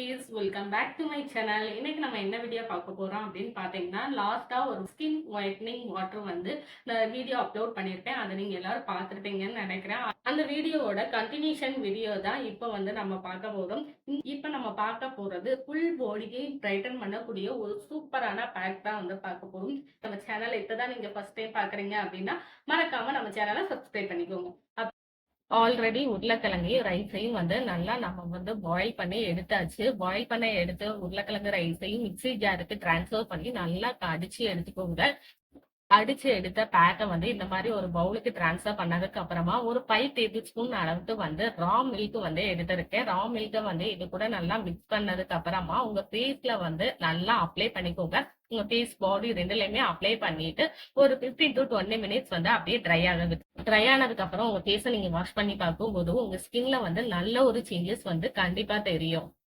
குட்டீஸ், welcome back to my channel. இன்னைக்கு நம்ம என்ன வீடியோ பார்க்க போறோம் அப்படின்னு பார்த்தீங்கன்னா, லாஸ்டா ஒரு ஸ்கின் ஒயிட்னிங் வாட்டர் வந்து நான் வீடியோ அப்லோட் பண்ணியிருக்கேன். அதை நீங்க எல்லாரும் பார்த்துருப்பீங்கன்னு நினைக்கிறேன். அந்த வீடியோவோட கண்டினியூஷன் வீடியோ தான் இப்போ வந்து நம்ம பார்க்க போறோம். இப்போ நம்ம பார்க்க போறது ஃபுல் பாடியை பிரைட்டன் பண்ணக்கூடிய ஒரு சூப்பரான பேக் தான் வந்து பார்க்க போறோம். நம்ம சேனலை இப்பதான் நீங்க ஃபர்ஸ்ட் டைம் பார்க்குறீங்க அப்படின்னா மறக்காம நம்ம சேனலை சப்ஸ்கிரைப் பண்ணிக்கோங்க. ஆல்ரெடி உருளைக்கிழங்கையும் ரைஸையும் வந்து நல்லா நம்ம வந்து பாயில் பண்ணி எடுத்தாச்சு. பாயில் பண்ண எடுத்து உருளைக்கிழங்கு ரைஸையும் மிக்ஸி ஜாருக்கு டிரான்ஸ்ஃபர் பண்ணி நல்லா அடிச்சு எடுத்துக்கோங்க. அடிச்சு எடுத்த பேக்கை வந்து இந்த மாதிரி ஒரு பவுலுக்கு டிரான்ஸ்ஃபர் பண்ணதுக்கு அப்புறமா ஒரு 5 டேபிள் ஸ்பூன் அளவுக்கு வந்து ரா மில்க் வந்து எடுத்திருக்கேன். ரா மில்கை வந்து இது கூட நல்லா மிக்ஸ் பண்ணதுக்கு அப்புறமா உங்க ஃபேஸ்ல வந்து நல்லா அப்ளை பண்ணிக்கோங்க. உங்க ஃபேஸ் பாடி ரெண்டுலயுமே அப்ளை பண்ணிட்டு ஒரு 15 to 20 மினிட்ஸ் வந்து அப்படியே ட்ரை ஆனதுக்கு அப்புறம் உங்க ஃபேஸை நீங்க வாஷ் பண்ணி பார்க்கும்போது உங்க ஸ்கின்ல வந்து நல்ல ஒரு சேஞ்சஸ் வந்து கண்டிப்பா தெரியும்.